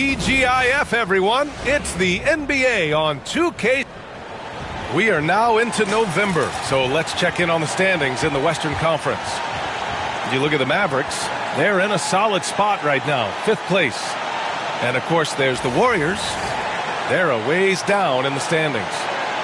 TGIF, everyone. It's the NBA on 2K. We are now into November, so let's check in on the standings in the Western Conference. If you look at the Mavericks, they're in a solid spot right now, 5th place. And, of course, there's the Warriors. They're a ways down in the standings.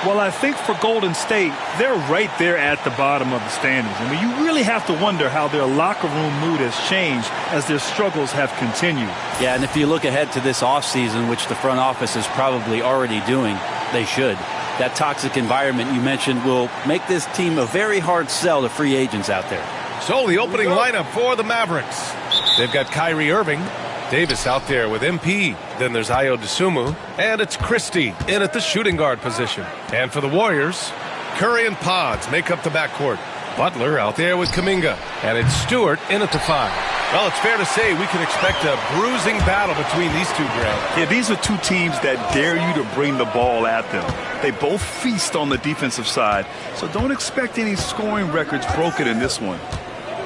Well, I think for Golden State, they're right there at the bottom of the standings. I mean, you really have to wonder how their locker room mood has changed as their struggles have continued. Yeah, and if you look ahead to this offseason, which the front office is probably already doing, they should. That toxic environment you mentioned will make this team a very hard sell to free agents out there. So the opening lineup for the Mavericks. They've got Kyrie Irving. Davis out there with MP. Then there's Ayo Dosunmu. And it's Christie in at the shooting guard position. And for the Warriors, Curry and Pods make up the backcourt. Butler out there with Kuminga. And it's Stewart in at the 5. Well, it's fair to say we can expect a bruising battle between these two, Grant. Yeah, these are two teams that dare you to bring the ball at them. They both feast on the defensive side, so don't expect any scoring records broken in this one.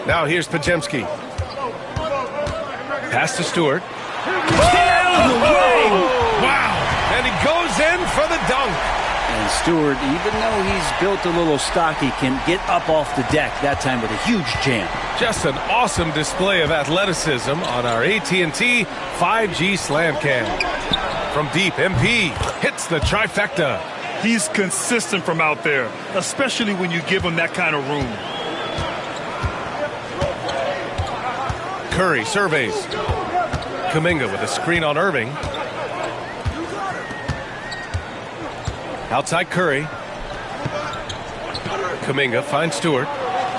Now here's Podziemski. Pass to Stewart. Wow! And he goes in for the dunk. And Stewart, even though he's built a little stocky, can get up off the deck, that time with a huge jam. Just an awesome display of athleticism on our AT&T 5G Slam Cam. From deep, MP hits the trifecta. He's consistent from out there, especially when you give him that kind of room. Curry surveys. Kuminga with a screen on Irving. Outside Curry. Kuminga finds Stewart.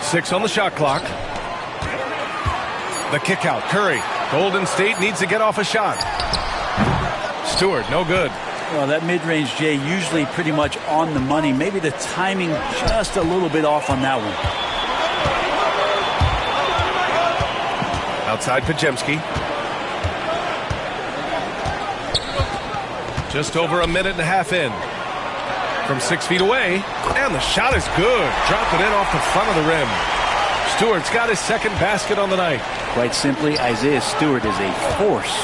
6 on the shot clock. The kick out. Curry. Golden State needs to get off a shot. Stewart, no good. Well, that mid-range, Jay, usually pretty much on the money. Maybe the timing just a little bit off on that one. Outside Podziemski. Just over a minute and a half in. From 6 feet away. And the shot is good. Dropped it in off the front of the rim. Stewart's got his second basket on the night. Quite simply, Isaiah Stewart is a force.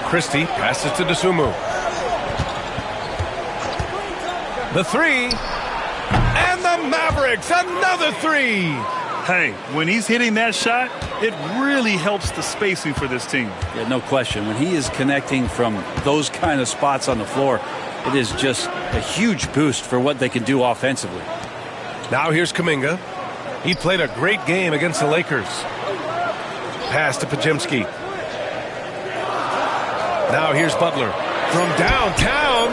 Christie passes to Dosunmu. The 3. And the Mavericks, another 3. Hey, when he's hitting that shot, it really helps the spacing for this team. Yeah, no question. When he is connecting from those kind of spots on the floor, it is just a huge boost for what they can do offensively. Now here's Kuminga. He played a great game against the Lakers. Pass to Podziemski. Now here's Butler from downtown.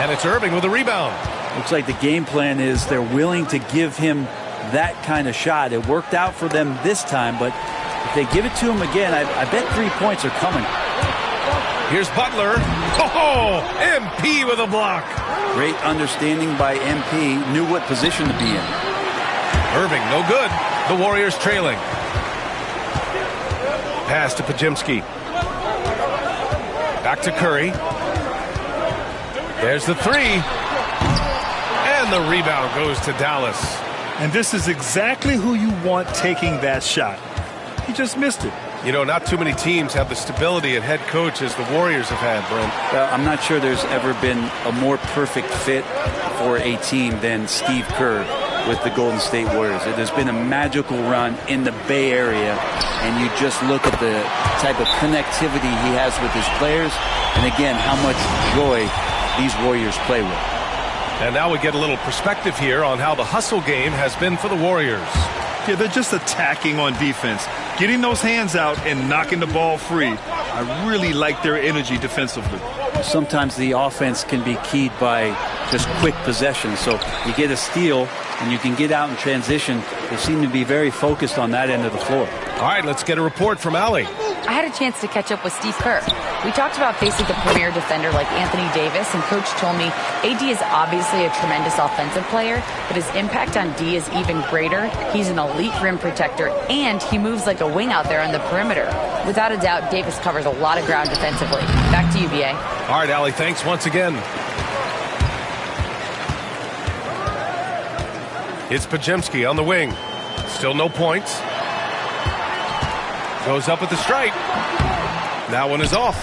And it's Irving with a rebound. Looks like the game plan is they're willing to give him that kind of shot. It worked out for them this time, but if they give it to him again, I bet 3 points are coming. Here's Butler. Oh, MP with a block. Great understanding by MP. Knew what position to be in. Irving, no good. The Warriors trailing. Pass to Podziemski. Back to Curry. There's the 3. And the rebound goes to Dallas. And this is exactly who you want taking that shot. He just missed it. You know, not too many teams have the stability at head coach as the Warriors have had, Brent. Well, I'm not sure there's ever been a more perfect fit for a team than Steve Kerr with the Golden State Warriors. It has been a magical run in the Bay Area, and you just look at the type of connectivity he has with his players, and again, how much joy these Warriors play with. And now we get a little perspective here on how the hustle game has been for the Warriors. Yeah, they're just attacking on defense, getting those hands out and knocking the ball free. I really like their energy defensively. Sometimes the offense can be keyed by just quick possession. So you get a steal and you can get out in transition. They seem to be very focused on that end of the floor. All right, let's get a report from Allie. I had a chance to catch up with Steve Kerr. We talked about facing a premier defender like Anthony Davis, and Coach told me AD is obviously a tremendous offensive player, but his impact on D is even greater. He's an elite rim protector, and he moves like a wing out there on the perimeter. Without a doubt, Davis covers a lot of ground defensively. Back to you, BA. All right, Allie, thanks once again. It's Podziemski on the wing. Still no points. Goes up with the strike. That one is off.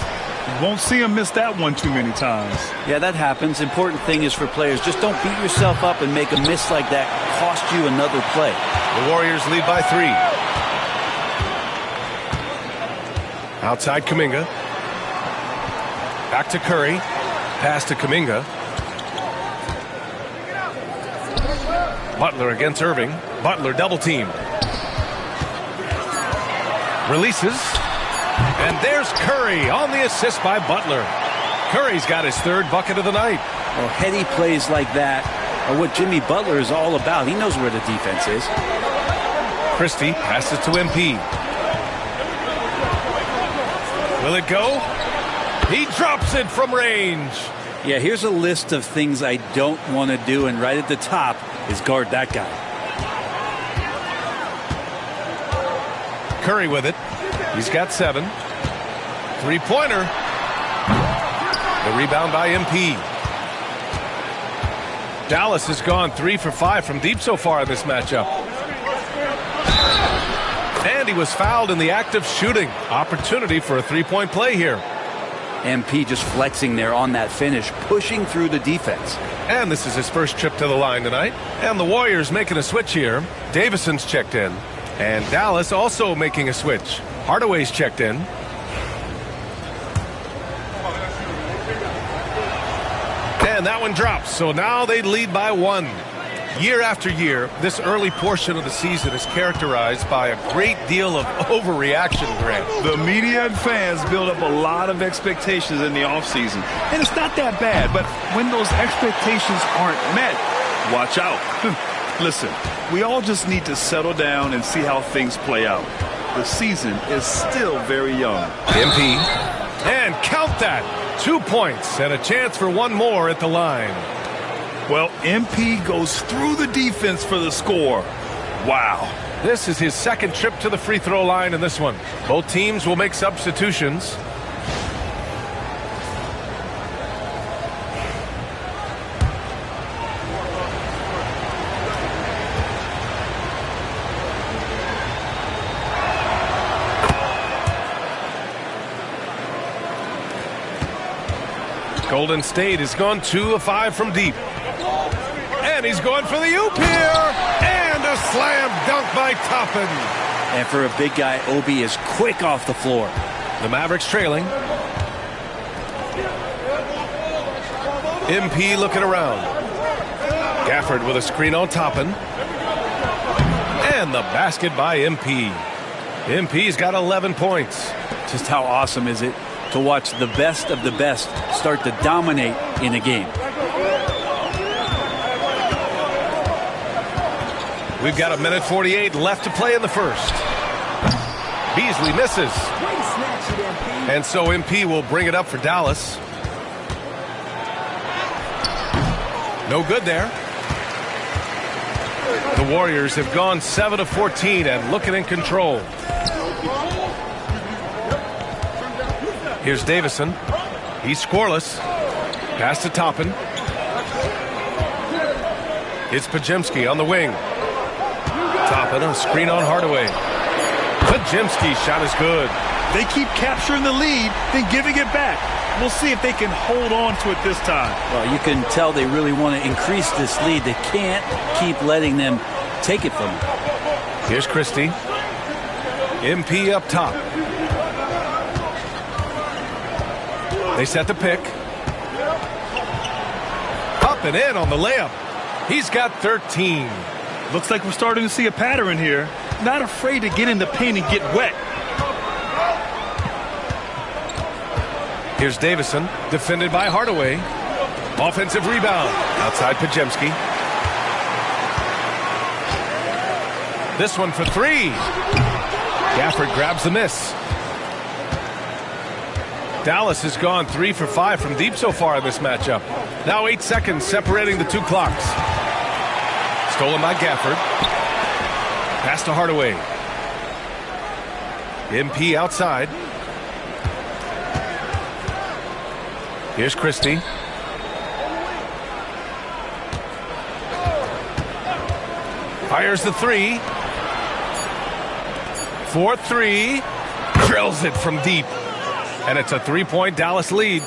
You won't see him miss that one too many times. Yeah, that happens. Important thing is for players, just don't beat yourself up and make a miss like that cost you another play. The Warriors lead by 3. Outside Kuminga. Back to Curry. Pass to Kuminga. Butler against Irving. Butler double team. Releases. And there's Curry on the assist by Butler. Curry's got his 3rd bucket of the night. Well, heady plays like that are what Jimmy Butler is all about. He knows where the defense is. Christie passes to MP. Will it go? He drops it from range. Yeah, here's a list of things I don't want to do, and right at the top is guard that guy. Curry with it. He's got 7. 3-pointer. The rebound by MP. Dallas has gone 3 for 5 from deep so far in this matchup. And he was fouled in the act of shooting. Opportunity for a 3-point play here. MP just flexing there on that finish, pushing through the defense. And this is his first trip to the line tonight. And the Warriors making a switch here. Davison's checked in. And Dallas also making a switch. Hardaway's checked in. And that one drops. So now they lead by 1. Year after year, this early portion of the season is characterized by a great deal of overreaction, Grant. The media and fans build up a lot of expectations in the offseason. And it's not that bad, but when those expectations aren't met, watch out. Listen, we all just need to settle down and see how things play out. The season is still very young. MP. And count that. 2 points and a chance for one more at the line. Well, MP goes through the defense for the score. Wow. This is his 2nd trip to the free throw line in this one. Both teams will make substitutions. Golden State has gone 2 of 5 from deep. And he's going for the oop here. And a slam dunk by Toppin. And for a big guy, Obi is quick off the floor. The Mavericks trailing. MP looking around. Gafford with a screen on Toppin. And the basket by MP. MP's got 11 points. Just how awesome is it to watch the best of the best start to dominate in a game. We've got 1:48 left to play in the first. Beasley misses. And so MP will bring it up for Dallas. No good there. The Warriors have gone 7 of 14 and looking in control. Here's Davison. He's scoreless. Pass to Toppin. It's Pajemski on the wing. Toppin, a screen on Hardaway. Pajemski's shot is good. They keep capturing the lead, then giving it back. We'll see if they can hold on to it this time. Well, you can tell they really want to increase this lead. They can't keep letting them take it from them. Here's Christie. MP up top. They set the pick. Up and in on the layup. He's got 13. Looks like we're starting to see a pattern here. Not afraid to get in the paint and get wet. Here's Davison, defended by Hardaway. Offensive rebound. Outside Pajemski. This one for 3. Gafford grabs the miss. Dallas has gone 3 for 5 from deep so far in this matchup. Now 8 seconds separating the two clocks. Stolen by Gafford. Pass to Hardaway. MP outside. Here's Christie. Fires the 3. 4-3. Drills it from deep. And it's a 3-point Dallas lead.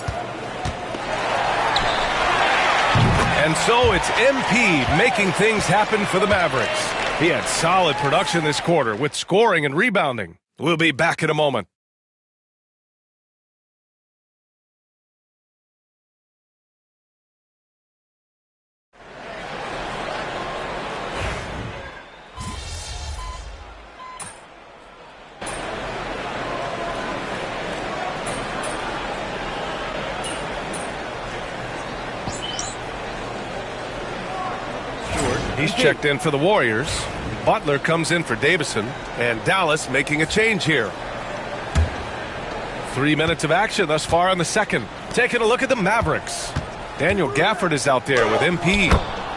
And so it's MP making things happen for the Mavericks. He had solid production this quarter with scoring and rebounding. We'll be back in a moment. He's checked in for the Warriors. Butler comes in for Davison, and Dallas making a change here. 3 minutes of action thus far in the second. Taking a look at the Mavericks. Daniel Gafford is out there with MP.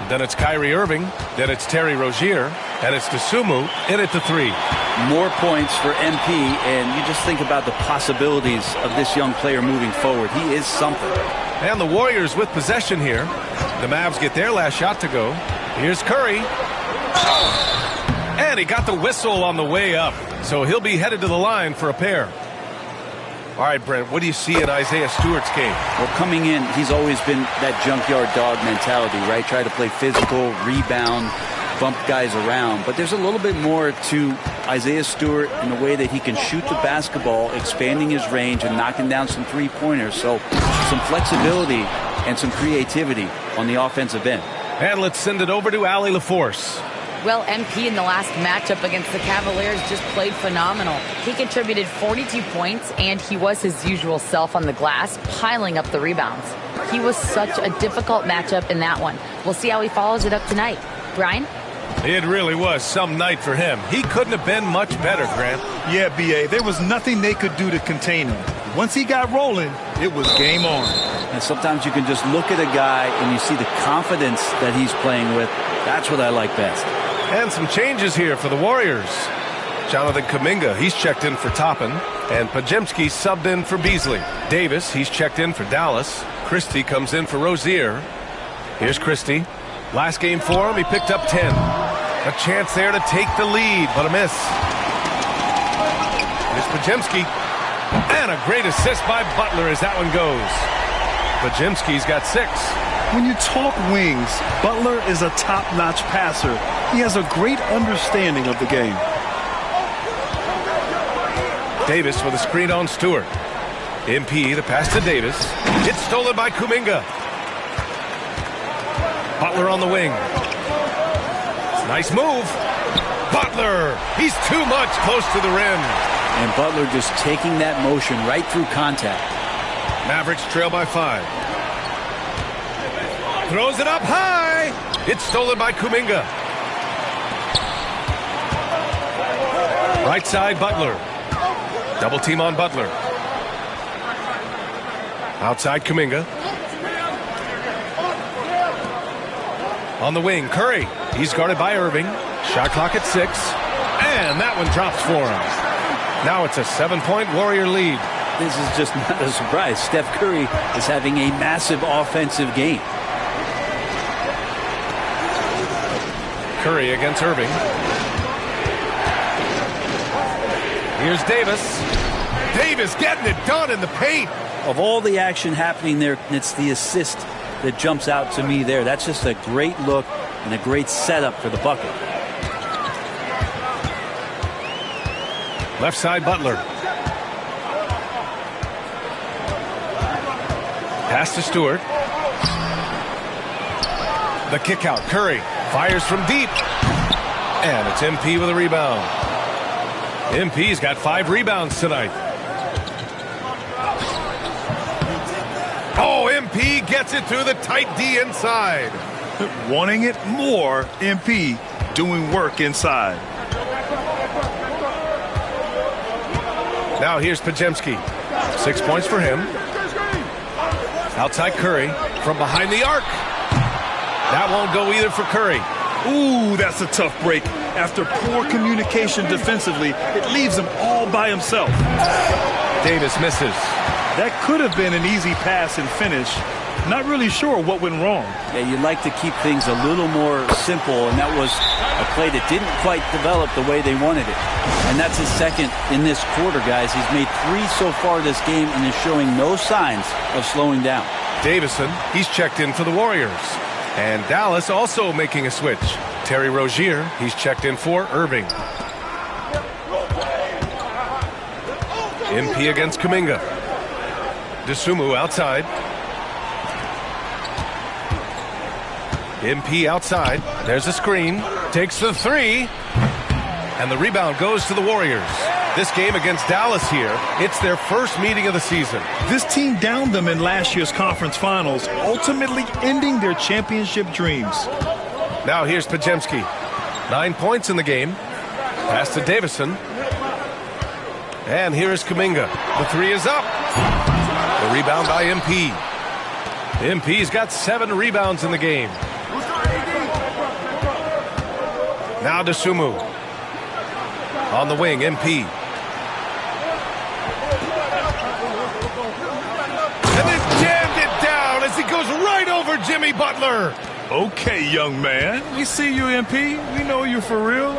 Then it's Kyrie Irving. Then it's Terry Rozier. And it's Dosunmu in at the 3. More points for MP, and you just think about the possibilities of this young player moving forward. He is something. And the Warriors with possession here. The Mavs get their last shot to go. Here's Curry. And he got the whistle on the way up. So he'll be headed to the line for a pair. All right, Brent, what do you see in Isaiah Stewart's game? Well, coming in, he's always been that junkyard dog mentality, right? Try to play physical, rebound, bump guys around. But there's a little bit more to Isaiah Stewart in the way that he can shoot the basketball, expanding his range and knocking down some three-pointers. So some flexibility and some creativity on the offensive end. And let's send it over to Allie LaForce. Well, MP in the last matchup against the Cavaliers just played phenomenal. He contributed 42 points, and he was his usual self on the glass, piling up the rebounds. He was such a difficult matchup in that one. We'll see how he follows it up tonight. Brian? It really was some night for him. He couldn't have been much better, Grant. Yeah, B.A., there was nothing they could do to contain him. Once he got rolling, it was game on. And sometimes you can just look at a guy and you see the confidence that he's playing with. That's what I like best. And some changes here for the Warriors. Jonathan Kuminga, he's checked in for Toppin. And Podziemski subbed in for Beasley. Davis, he's checked in for Dallas. Christie comes in for Rozier. Here's Christie. Last game for him, he picked up 10. A chance there to take the lead, but a miss. Here's Podziemski. And a great assist by Butler as that one goes. Podziemski's got 6. When you talk wings, Butler is a top-notch passer. He has a great understanding of the game. Davis with a screen on Stewart. MP, the pass to Davis. It's stolen by Kuminga. Butler on the wing. Nice move. Butler, he's too much close to the rim. And Butler just taking that motion right through contact. Mavericks trail by 5. Throws it up high. It's stolen by Kuminga. Right side, Butler. Double team on Butler. Outside, Kuminga. On the wing, Curry. He's guarded by Irving. Shot clock at 6. And that one drops for him. Now it's a 7-point Warrior lead. This is just not a surprise. Steph Curry is having a massive offensive game. Curry against Irving. Here's Davis. Davis getting it done in the paint. Of all the action happening there, it's the assist that jumps out to me there. That's just a great look and a great setup for the bucket. Left side, Butler. Pass to Stewart. The kick out. Curry fires from deep. And it's MP with a rebound. MP's got 5 rebounds tonight. Oh, MP gets it through the tight D inside. Wanting it more, MP doing work inside. Now here's Podziemski. 6 points for him. Outside Curry from behind the arc. That won't go either for Curry. Ooh, that's a tough break. After poor communication defensively, it leaves him all by himself. Davis misses. That could have been an easy pass and finish, Not really sure what went wrong. Yeah, you'd like to keep things a little more simple, and that was a play that didn't quite develop the way they wanted it. And that's his second in this quarter, guys. He's made 3 so far this game and is showing no signs of slowing down. Davison, he's checked in for the Warriors. And Dallas also making a switch. Terry Rozier, he's checked in for Irving. MP against Kuminga. Dosunmu outside. MP outside. There's a screen. Takes the 3. And the rebound goes to the Warriors. This game against Dallas here, it's their first meeting of the season. This team downed them in last year's conference finals, ultimately ending their championship dreams. Now here's Podziemski. 9 points in the game. Pass to Davison. And here's Kuminga. The 3 is up. The rebound by MP. MP's got 7 rebounds in the game. Now Dosunmu. On the wing, MP. And then jammed it down as he goes right over Jimmy Butler. Okay, young man. We see you, MP. We know you for real.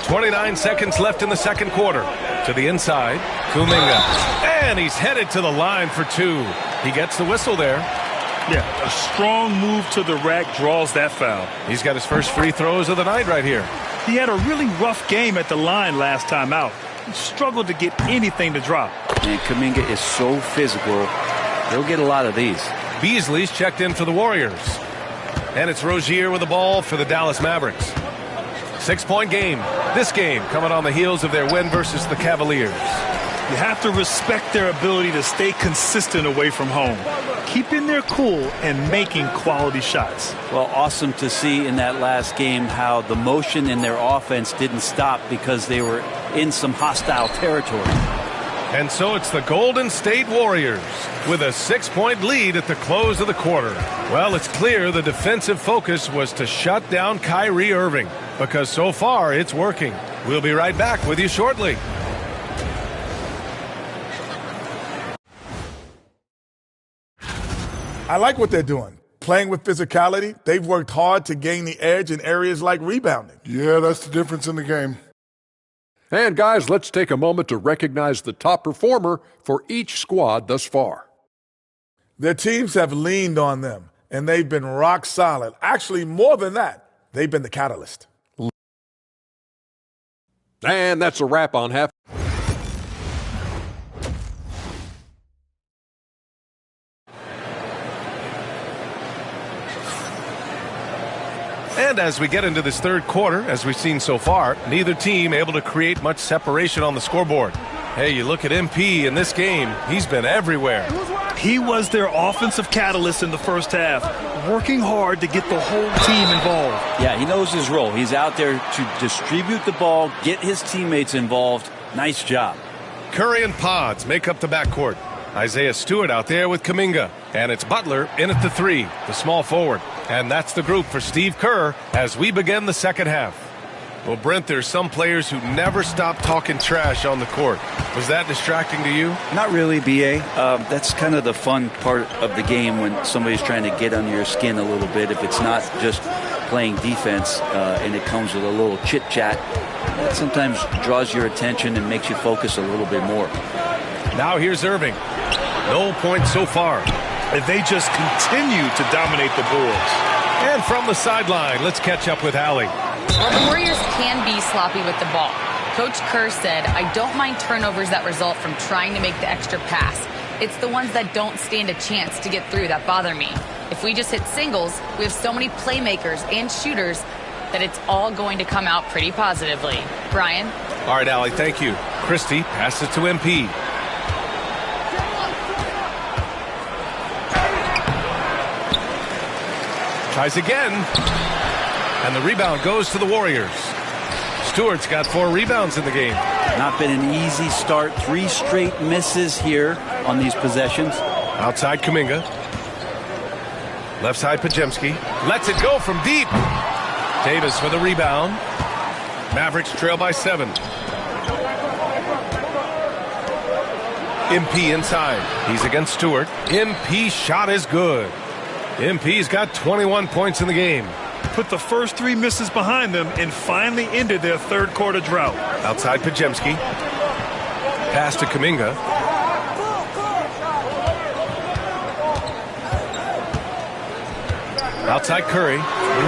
29 seconds left in the second quarter. To the inside, Kuminga. And he's headed to the line for 2. He gets the whistle there. Yeah, a strong move to the rack draws that foul. He's got his first free throws of the night right here. He had a really rough game at the line last time out. He struggled to get anything to drop. And Kuminga is so physical. He'll get a lot of these. Beasley's checked in for the Warriors. And it's Rozier with the ball for the Dallas Mavericks. 6-point game. This game coming on the heels of their win versus the Cavaliers. You have to respect their ability to stay consistent away from home, keeping their cool and making quality shots. Well, awesome to see in that last game how the motion in their offense didn't stop because they were in some hostile territory. And so it's the Golden State Warriors with a 6-point lead at the close of the quarter. Well, it's clear the defensive focus was to shut down Kyrie Irving because so far it's working. We'll be right back with you shortly. I like what they're doing. Playing with physicality, they've worked hard to gain the edge in areas like rebounding. Yeah, that's the difference in the game. And guys, let's take a moment to recognize the top performer for each squad thus far. Their teams have leaned on them, and they've been rock solid. Actually, more than that, they've been the catalyst. And that's a wrap on half. And as we get into this third quarter, as we've seen so far, neither team able to create much separation on the scoreboard. Hey, you look at MP in this game, he's been everywhere. He was their offensive catalyst in the first half, working hard to get the whole team involved. Yeah, he knows his role. He's out there to distribute the ball, get his teammates involved. Nice job. Curry and Pods make up the backcourt. Isaiah Stewart out there with Kuminga. And it's Butler in at the 3, the small forward. And that's the group for Steve Kerr as we begin the second half. Well, Brent, there's some players who never stop talking trash on the court. Was that distracting to you? Not really, B.A. That's kind of the fun part of the game when somebody's trying to get under your skin a little bit. If it's not just playing defense and it comes with a little chit-chat, that sometimes draws your attention and makes you focus a little bit more. Now here's Irving. No points so far. And they just continue to dominate the boards. And from the sideline, let's catch up with Allie. Well, the Warriors can be sloppy with the ball. Coach Kerr said, I don't mind turnovers that result from trying to make the extra pass. It's the ones that don't stand a chance to get through that bother me. If we just hit singles, we have so many playmakers and shooters that it's all going to come out pretty positively. Brian? All right, Allie, thank you. Christie passes to MP. Tries again. And the rebound goes to the Warriors. Stewart's got 4 rebounds in the game. Not been an easy start. 3 straight misses here on these possessions. Outside Kuminga. Left side Podziemski. Lets it go from deep. Davis with a rebound. Mavericks trail by 7. MP inside. He's against Stewart. MP shot is good. MP's got 21 points in the game. Put the first 3 misses behind them and finally ended their third quarter drought. Outside Pajemski. Pass to Kuminga. Outside Curry.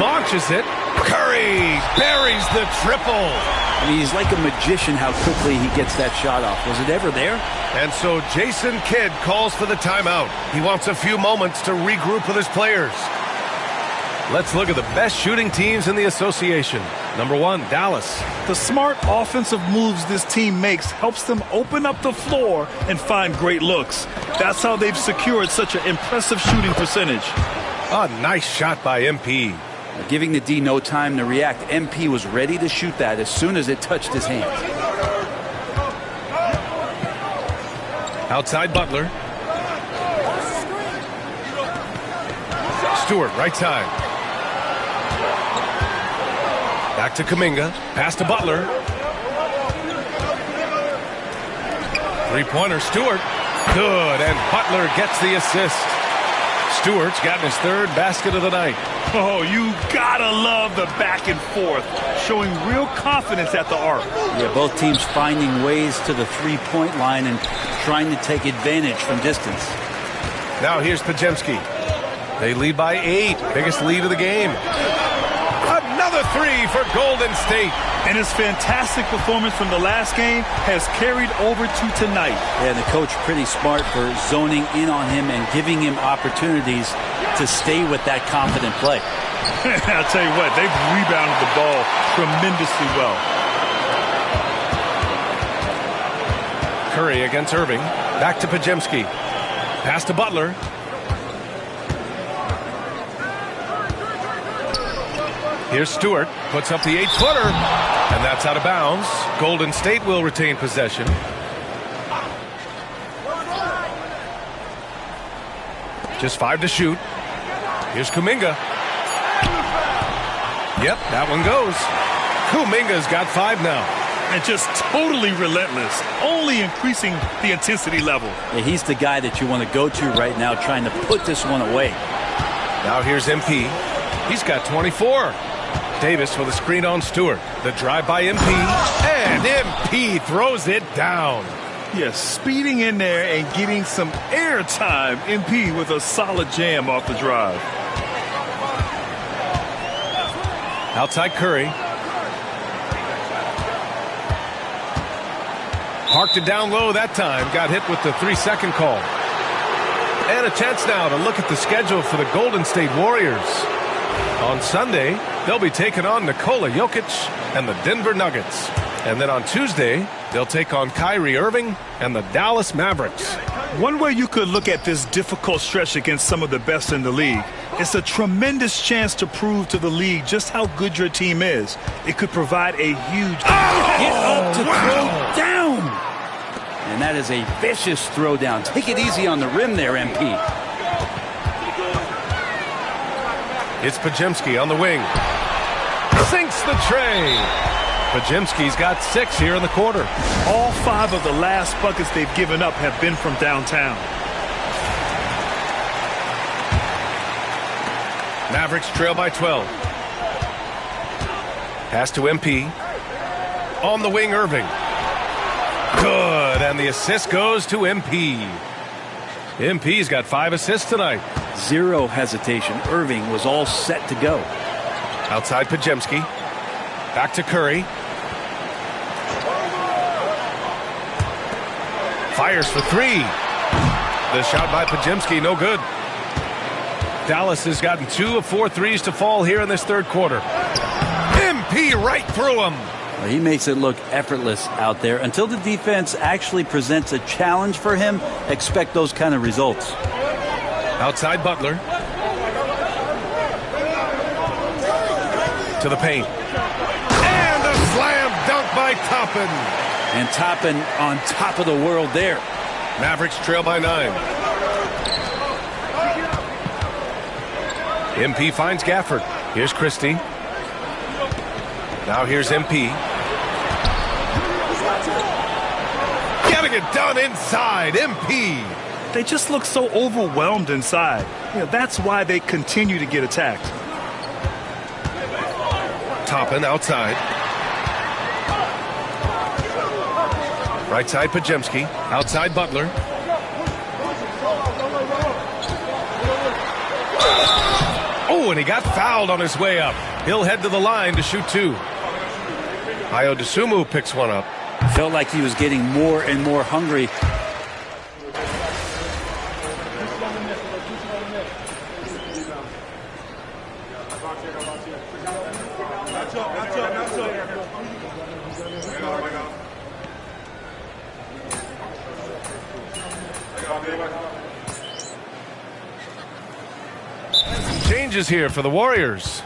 Launches it. Curry buries the triple. I mean, he's like a magician how quickly he gets that shot off. Was it ever there? And so Jason Kidd calls for the timeout. He wants a few moments to regroup with his players. Let's look at the best shooting teams in the association. Number 1, Dallas. The smart offensive moves this team makes helps them open up the floor and find great looks. That's how they've secured such an impressive shooting percentage. A nice shot by MP. Giving the D no time to react. MP was ready to shoot that as soon as it touched his hand. Outside Butler. Stewart, right side. Back to Kuminga. Pass to Butler. Three-pointer, Stewart. Good, and Butler gets the assist. Stewart's gotten his 3rd basket of the night. Oh, you gotta love the back and forth, showing real confidence at the arc. Yeah, both teams finding ways to the three-point line and trying to take advantage from distance. Now here's Pajemski. They lead by 8, biggest lead of the game. Another 3 for Golden State. And his fantastic performance from the last game has carried over to tonight. Yeah, the coach pretty smart for zoning in on him and giving him opportunities to stay with that confident play. I'll tell you what, they've rebounded the ball tremendously well. Curry against Irving. Back to Pajemski. Pass to Butler. Here's Stewart, puts up the 8-footer, and that's out of bounds. Golden State will retain possession. Just 5 to shoot. Here's Kuminga. Yep, that one goes. Kuminga's got 5 now. And just totally relentless, only increasing the intensity level. Yeah, he's the guy that you want to go to right now, trying to put this one away. Now here's MP. He's got 24. Davis with a screen on Stewart. The drive by MP, and MP throws it down. Yes, speeding in there and getting some air time. MP with a solid jam off the drive. Outside Curry. Parked it down low that time. Got hit with the 3-second call. And a chance now to look at the schedule for the Golden State Warriors. On Sunday, they'll be taking on Nikola Jokic and the Denver Nuggets. And then on Tuesday, they'll take on Kyrie Irving and the Dallas Mavericks. One way you could look at this difficult stretch against some of the best in the league, it's a tremendous chance to prove to the league just how good your team is. It could provide a huge... Get up to throw down! And that is a vicious throwdown. Take it easy on the rim there, MP. It's Pajemski on the wing. Sinks the tray. Pajemski's got 6 here in the quarter. All 5 of the last buckets they've given up have been from downtown. Mavericks trail by 12. Pass to MP. On the wing, Irving. Good, and the assist goes to MP. MP's got 5 assists tonight. Zero hesitation. Irving was all set to go. Outside Pajemski. Back to Curry. Fires for 3. The shot by Pajemski, no good. Dallas has gotten 2 of 4 threes to fall here in this third quarter. MP right through him. Well, he makes it look effortless out there. Until the defense actually presents a challenge for him, expect those kind of results. Outside Butler. To the paint. And a slam dunk by Toppin. And Toppin on top of the world there. Mavericks trail by 9. MP finds Gafford. Here's Christie. Now here's MP. Getting it done inside. MP. They just look so overwhelmed inside. That's why they continue to get attacked. Toppin outside. Right side, Pajemski. Outside, Butler. Oh, and he got fouled on his way up. He'll head to the line to shoot two. Ayo Dosunmu picks one up. Felt like he was getting more and more hungry. Changes here for the Warriors.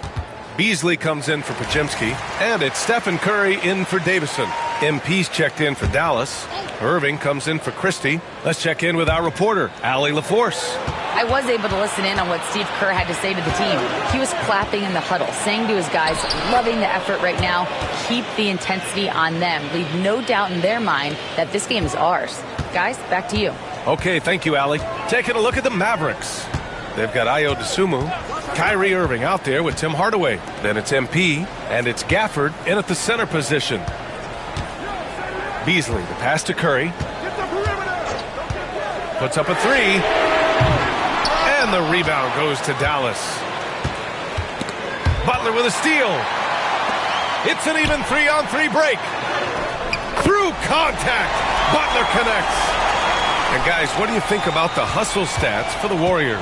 Beasley comes in for Pajemski, and it's Stephen Curry in for Davison. MP's checked in for Dallas. Irving comes in for Christie. Let's check in with our reporter, Allie LaForce. I was able to listen in on what Steve Kerr had to say to the team. He was clapping in the huddle, saying to his guys, loving the effort right now, keep the intensity on them, leave no doubt in their mind that this game is ours. Guys, back to you. Okay, thank you, Allie. Taking a look at the Mavericks. They've got Ayo Dosunmu, Kyrie Irving out there with Tim Hardaway. Then it's MP, and it's Gafford in at the center position. Beasley, the pass to Curry. Puts up a three. And the rebound goes to Dallas. Butler with a steal. It's an even 3-on-3 break. Through contact, Butler connects. And guys, what do you think about the hustle stats for the Warriors?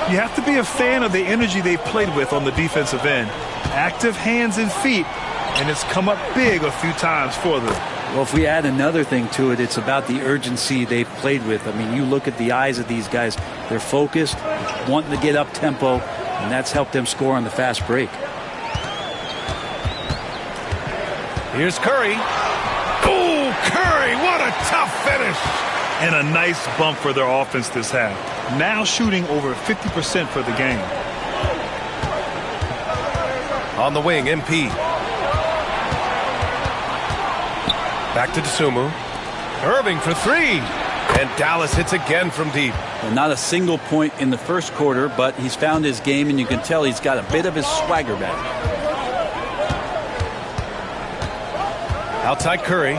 You have to be a fan of the energy they've played with on the defensive end. Active hands and feet, and it's come up big a few times for them. Well, if we add another thing to it, it's about the urgency they've played with. I mean, you look at the eyes of these guys. They're focused, wanting to get up tempo, and that's helped them score on the fast break. Here's Curry. Oh, Curry, what a tough finish. And a nice bump for their offense this half. Now shooting over 50% for the game. On the wing, MP. Back to Dosunmu. Irving for three. And Dallas hits again from deep. Well, not a single point in the first quarter, but he's found his game, and you can tell he's got a bit of his swagger back. Outside Curry.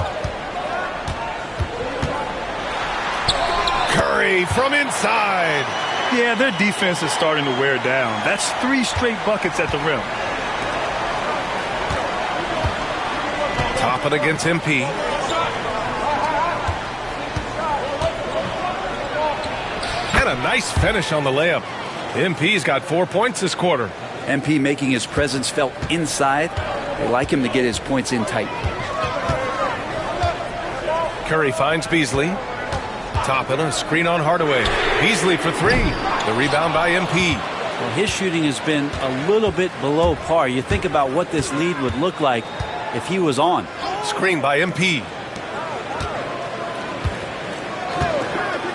Curry from inside. Yeah, their defense is starting to wear down. That's 3 straight buckets at the rim. Toppin against MP. And a nice finish on the layup. MP's got 4 points this quarter. MP making his presence felt inside. They like him to get his points in tight. Curry finds Beasley. Toppin, a screen on Hardaway. Beasley for three. The rebound by MP. Well, his shooting has been a little bit below par. You think about what this lead would look like if he was on. Screen by MP.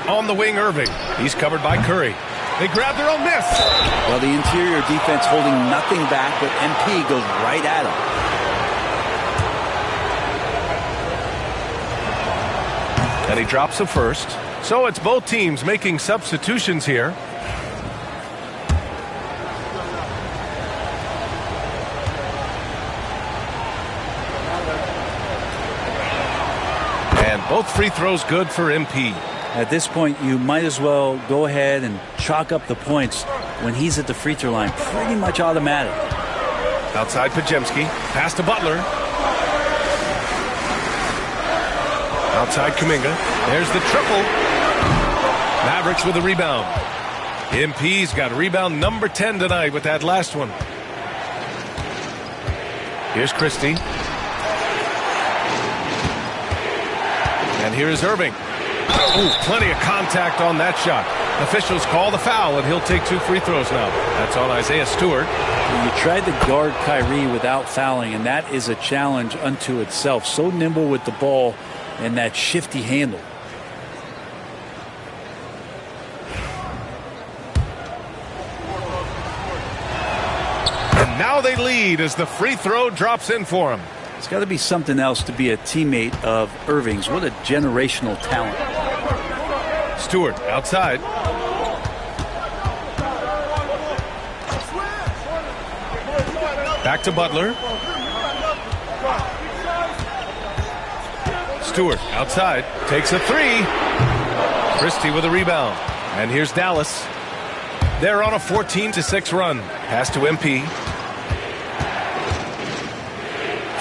On the wing, Irving. He's covered by Curry. They grab their own miss. Well, the interior defense holding nothing back, but MP goes right at him. And he drops the first. So it's both teams making substitutions here. And both free throws good for MP. At this point, you might as well go ahead and chalk up the points when he's at the free throw line. Pretty much automatic. Outside Pajemski. Pass to Butler. Outside Kuminga. There's the triple. Mavericks with the rebound. MP's got rebound number 10 tonight with that last one. Here's Christie. And here is Irving. Ooh, plenty of contact on that shot. Officials call the foul, and he'll take 2 free throws now. That's on Isaiah Stewart. You tried to guard Kyrie without fouling, and that is a challenge unto itself. So nimble with the ball and that shifty handle. And now they lead as the free throw drops in for him. It's got to be something else to be a teammate of Irving's. What a generational talent. Stewart outside. Back to Butler. Stewart outside. Takes a three. Christie with a rebound. And here's Dallas. They're on a 14-6 run. Pass to MP.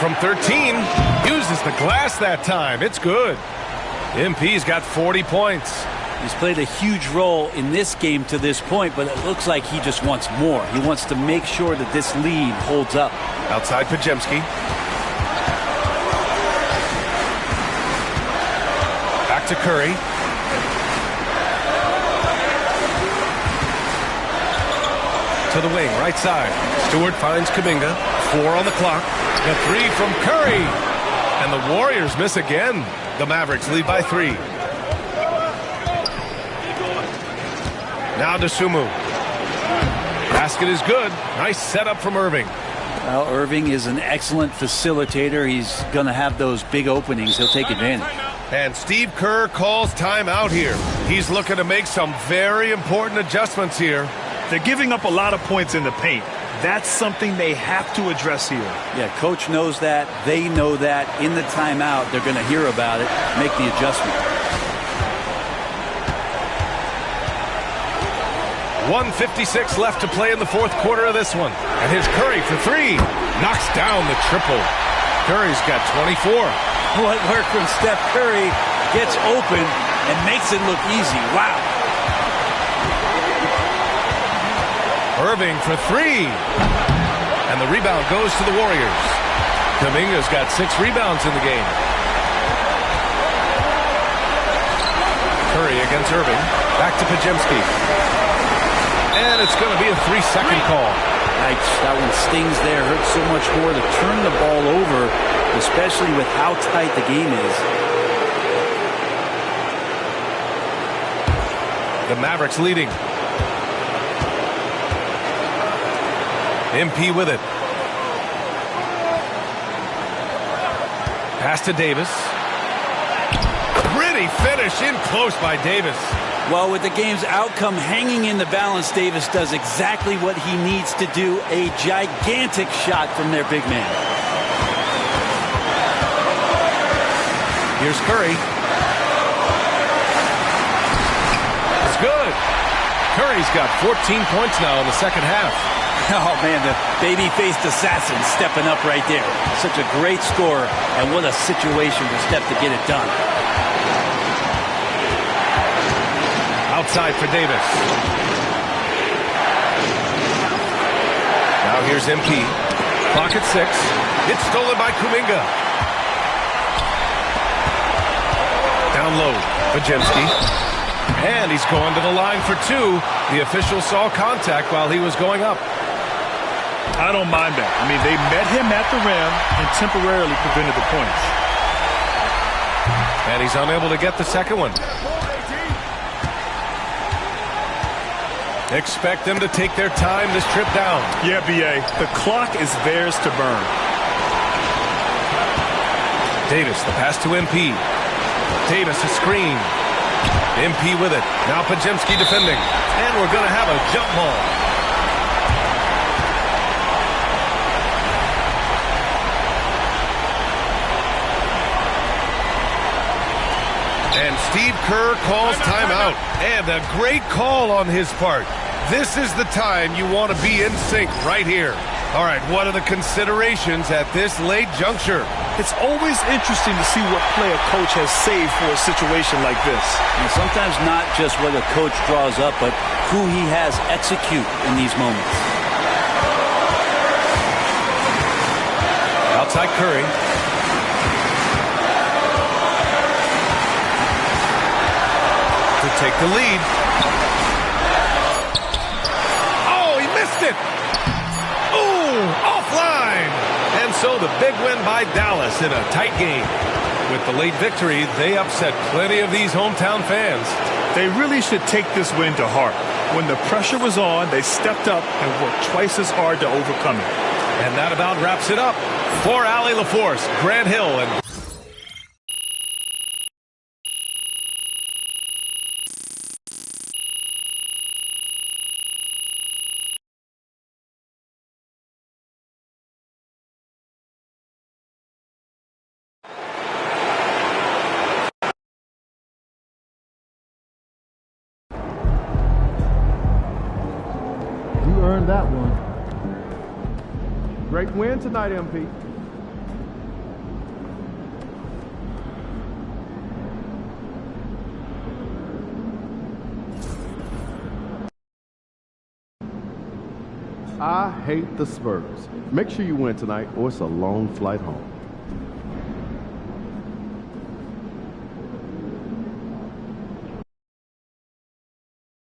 From 13, uses the glass that time. It's good. MP's got 40 points. He's played a huge role in this game to this point, but it looks like he just wants more. He wants to make sure that this lead holds up. Outside Pajemski. Back to Curry. To the wing, right side. Stewart finds Kuminga. 4 on the clock. The three from Curry. And the Warriors miss again. The Mavericks lead by 3. Now Dosunmu. Basket is good. Nice setup from Irving. Well, Irving is an excellent facilitator. He's going to have those big openings. He'll take advantage. And Steve Kerr calls timeout here. He's looking to make some very important adjustments here. They're giving up a lot of points in the paint. That's something they have to address here. Yeah, coach knows that. They know that. In the timeout, they're going to hear about it, make the adjustment. 1:56 left to play in the fourth quarter of this one. And here's Curry for 3. Knocks down the triple. Curry's got 24. What work from Steph Curry. Gets open and makes it look easy. Wow. Irving for 3. And the rebound goes to the Warriors. Kuminga's got 6 rebounds in the game. Curry against Irving. Back to Pajemski. And it's going to be a 3-second call. Yikes, that one stings there. Hurts so much more to turn the ball over, especially with how tight the game is. The Mavericks leading. MP with it. Pass to Davis. Pretty finish in close by Davis. Well, with the game's outcome hanging in the balance, Davis does exactly what he needs to do. A gigantic shot from their big man. Here's Curry. It's good. Curry's got 14 points now in the second half. Oh, man, the baby-faced assassin stepping up right there. Such a great scorer, and what a situation for Steph to get it done. Outside for Davis. Now here's MP. Clock at 6. It's stolen by Kuminga. Down low, Pajemski. And he's going to the line for 2. The official saw contact while he was going up. I don't mind that. I mean, they met him at the rim and temporarily prevented the points. And he's unable to get the second one. Expect them to take their time this trip down. Yeah, B.A., the clock is theirs to burn. Davis, the pass to MP. Davis, a screen. MP with it. Now Pajemski defending. And we're going to have a jump ball. And Steve Kerr calls timeout. And a great call on his part. This is the time you want to be in sync right here. All right, what are the considerations at this late juncture? It's always interesting to see what play a coach has saved for a situation like this. And sometimes not just what a coach draws up, but who he has execute in these moments. Outside Curry. To take the lead. Oh, he missed it. Ooh, offline. And so the big win by Dallas in a tight game. With the late victory, they upset plenty of these hometown fans. They really should take this win to heart. When the pressure was on, they stepped up and worked twice as hard to overcome it. And that about wraps it up. For Allie LaForce, Grant Hill, and You earned that one. Great win tonight, MP. I hate the Spurs. Make sure you win tonight or it's a long flight home.